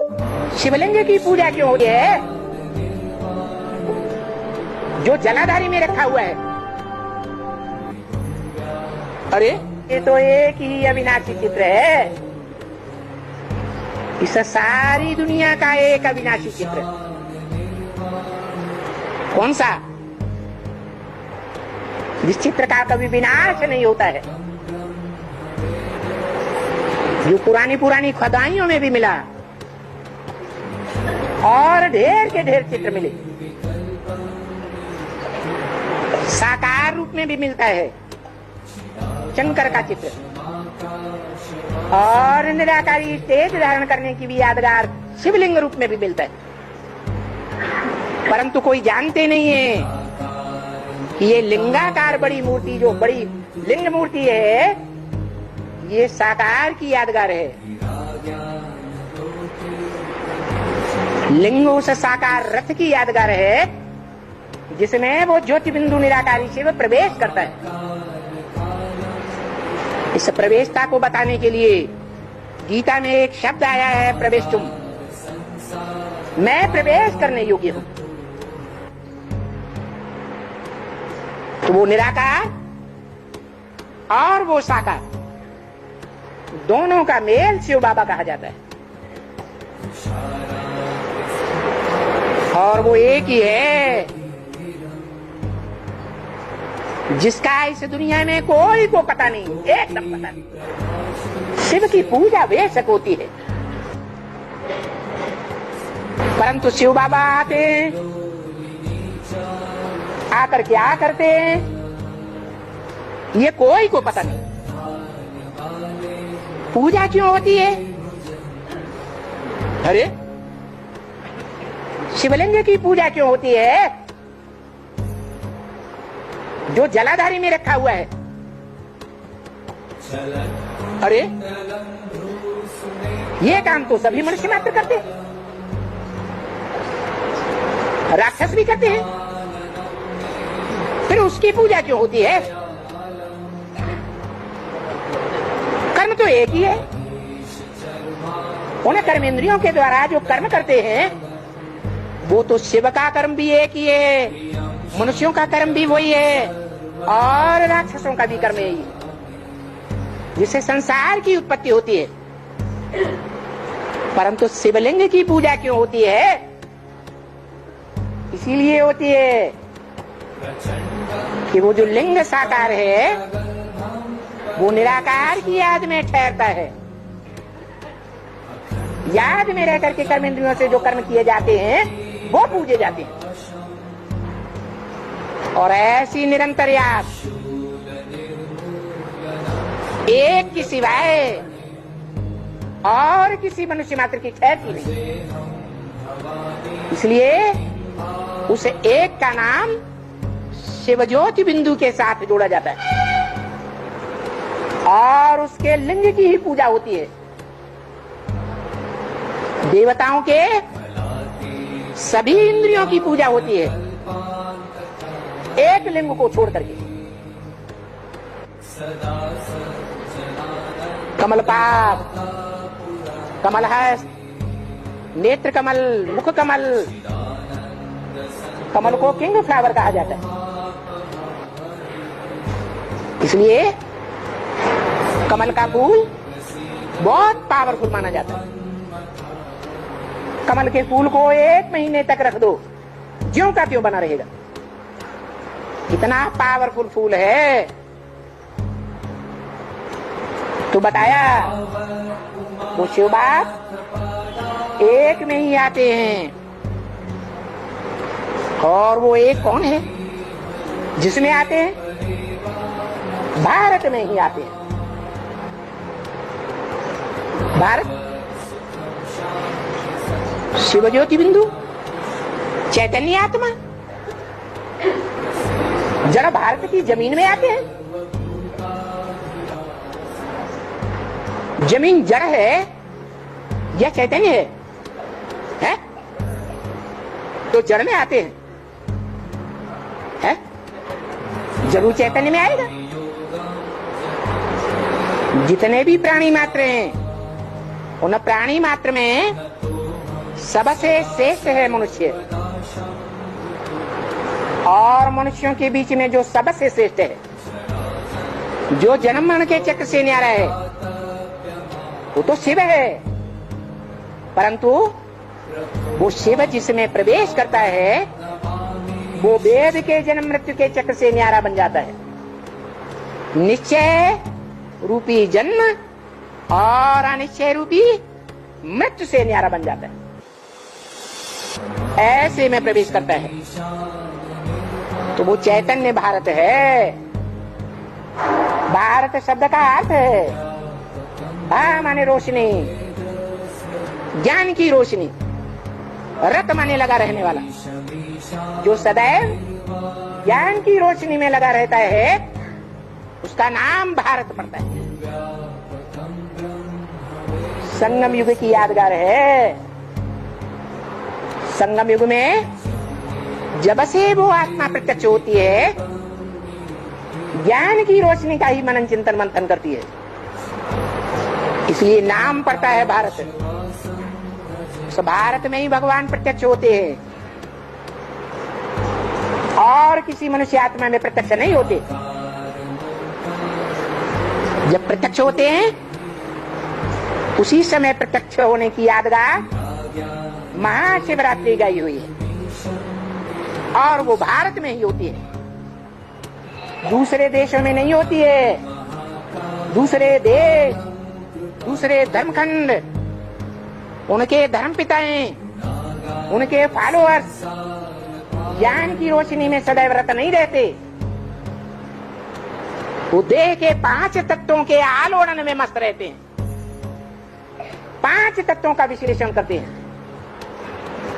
शिवलिंग की पूजा क्यों होती है जो जलाधारी में रखा हुआ है? अरे ये तो एक ही अविनाशी चित्र है। इस सारी दुनिया का एक अविनाशी चित्र। कौन सा? जिस चित्र का कभी विनाश नहीं होता है, जो पुरानी पुरानी खुदाइयों में भी मिला और ढेर के ढेर चित्र मिले, साकार रूप में भी मिलता है शंकर का चित्र, और निराकारी तेज धारण करने की भी यादगार शिवलिंग रूप में भी मिलता है। परंतु कोई जानते नहीं है कि ये लिंगाकार बड़ी मूर्ति, जो बड़ी लिंग मूर्ति है, ये साकार की यादगार है। लिंग उस साकार रथ की यादगार है जिसमें वो ज्योति बिंदु निराकारी शिव प्रवेश करता है। इस प्रवेशता को बताने के लिए गीता में एक शब्द आया है, प्रवेशुम। मैं प्रवेश करने योग्य हूं। तो वो निराकार और वो साकार, दोनों का मेल शिव बाबा कहा जाता है। और वो एक ही है जिसका इस दुनिया में कोई को पता नहीं, एकदम पता नहीं। शिव की पूजा बेशक होती है, परंतु शिव बाबा आते हैं, आकर क्या करते हैं ये कोई को पता नहीं। पूजा क्यों होती है? अरे शिवलिंग की पूजा क्यों होती है जो जलाधारी में रखा हुआ है? अरे ये काम तो सभी मनुष्य मात्र करते हैं, राक्षस भी करते हैं, फिर उसकी पूजा क्यों होती है? कर्म तो एक ही है। उन कर्मेंद्रियों के द्वारा जो कर्म करते हैं वो तो शिव का कर्म भी एक ही है, मनुष्यों का कर्म भी वही है, और राक्षसों का भी कर्म यही है, जिससे संसार की उत्पत्ति होती है। परंतु शिवलिंग की पूजा क्यों होती है? इसीलिए होती है कि वो जो लिंग साकार है वो निराकार की याद में ठहरता है। याद में रह करके कर्मेंद्रियों से जो कर्म किए जाते हैं वो पूजे जाते हैं। और ऐसी निरंतर याद एक की सिवाय और किसी मनुष्य मात्र की ठहरती नहीं। इसलिए उस एक का नाम शिवज्योति बिंदु के साथ जोड़ा जाता है और उसके लिंग की ही पूजा होती है। देवताओं के सभी इंद्रियों की पूजा होती है एक लिंग को छोड़ करके। कमलपाद, कमलहस्त, नेत्र कमल, मुख कमल, कमल को किंग फ्लावर कहा जाता है। इसलिए कमल का फूल बहुत पावरफुल माना जाता है। कमल के फूल को 1 महीने तक रख दो, ज्यों का त्यों बना रहेगा। इतना पावरफुल फूल है। तो बताया वो शिव बाप एक में ही आते हैं, और वो एक कौन है जिसमें आते हैं? भारत में ही आते हैं। भारत शिव ज्योति बिंदु, चैतन्य आत्मा, जरा भारत की जमीन में आते हैं। जमीन जड़ है या चैतन्य है? तो जड़ में आते हैं, है? जरूर चैतन्य में आएगा। जितने भी प्राणी मात्र हैं उन प्राणी मात्र में सबसे श्रेष्ठ है मनुष्य, और मनुष्यों के बीच में जो सबसे श्रेष्ठ है, जो जन्म मरण के चक्र से न्यारा है, वो तो शिव है। परंतु वो शिव जिसमें प्रवेश करता है, वो वेद के जन्म मृत्यु के चक्र से न्यारा बन जाता है। निश्चय रूपी जन्म और अनिश्चय रूपी मृत्यु से न्यारा बन जाता है। ऐसे में प्रवेश करता है, तो वो चैतन्य भारत है। भारत शब्द का अर्थ है भा माने रोशनी, ज्ञान की रोशनी, रत माने लगा रहने वाला। जो सदैव ज्ञान की रोशनी में लगा रहता है, उसका नाम भारत पड़ता है। संगम युग की यादगार है। संगम युग में जब से वो आत्मा प्रत्यक्ष होती है, ज्ञान की रोशनी का ही मनन चिंतन मंथन करती है, इसलिए नाम पड़ता है भारत। उस भारत में ही भगवान प्रत्यक्ष होते हैं, और किसी मनुष्य आत्मा में प्रत्यक्ष नहीं होते। जब प्रत्यक्ष होते हैं, उसी समय प्रत्यक्ष होने की यादगार महाशिवरात्रि गाई हुई है, और वो भारत में ही होती है, दूसरे देशों में नहीं होती है। दूसरे देश, दूसरे धर्मखंड, उनके धर्म पिताएं, उनके फॉलोअर्स ज्ञान की रोशनी में सदैव रत नहीं रहते। वो देह के 5 तत्वों के आलोड़न में मस्त रहते हैं। 5 तत्वों का विश्लेषण करते हैं,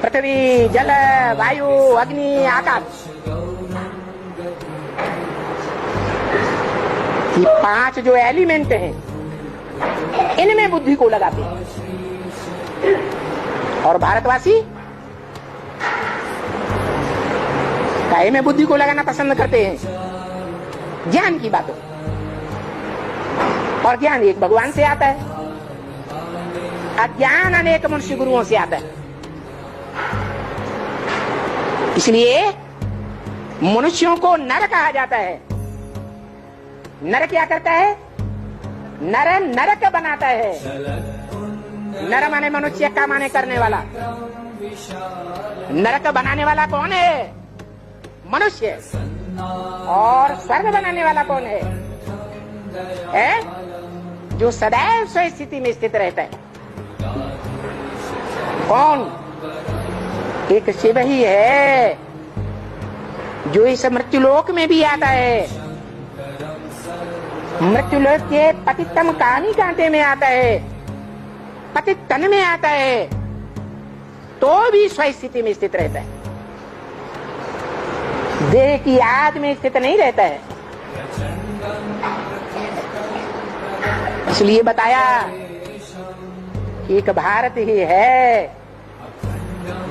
पृथ्वी, जल, वायु, अग्नि, आकाश। ये 5 जो एलिमेंट हैं, इनमें बुद्धि को लगाते हैं। और भारतवासी काहे में बुद्धि को लगाना पसंद करते हैं? ज्ञान की बातों। और ज्ञान एक भगवान से आता है, अज्ञान अनेक मनुष्य गुरुओं से आता है। इसलिए मनुष्यों को नर कहा जाता है। नर क्या करता है? नर नरक बनाता है। नर माने मनुष्य का माने करने वाला। नरक बनाने वाला कौन है? मनुष्य। और स्वर्ग बनाने वाला कौन है? जो सदैव स्व स्थिति में स्थित रहता है। कौन? एक शिव ही है, जो इस मृत्युलोक में भी आता है। मृत्युलोक के पतितम कानी कांटे में आता है, पतित तन में आता है, तो भी स्व स्थिति में स्थित रहता है। देह की याद में स्थित नहीं रहता है। इसलिए बताया कि एक भारत ही है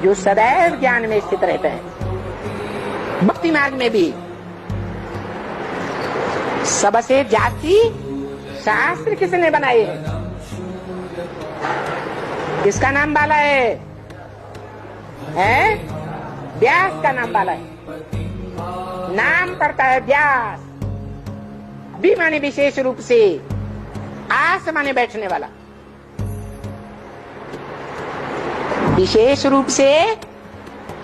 जो सदैव ज्ञान में स्थित रहता है। भक्ति मार्ग में भी सबसे जाति शास्त्र किसने बनाए हैं? किसका नाम बाला है? व्यास का नाम बाला है। नाम पड़ता है व्यास। भी माने विशेष रूप से, आस माने बैठने वाला। विशेष रूप से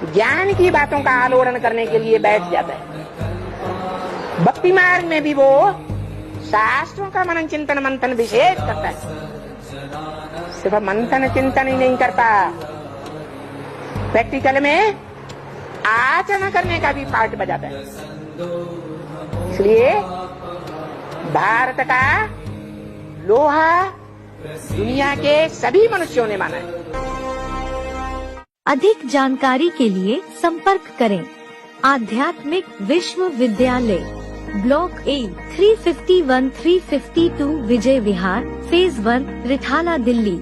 ज्ञान की बातों का आलोड़न करने के लिए बैठ जाता है। भक्ति मार्ग में भी वो शास्त्रों का मनन चिंतन मंथन विशेष करता है। सिर्फ मंथन चिंतन ही नहीं करता, प्रैक्टिकल में आचरण करने का भी पार्ट बजाता है। इसलिए भारत का लोहा दुनिया के सभी मनुष्यों ने माना है। अधिक जानकारी के लिए संपर्क करें आध्यात्मिक विश्वविद्यालय, block A 351-352 Vijay Vihar, phase 1, Rithala, Delhi.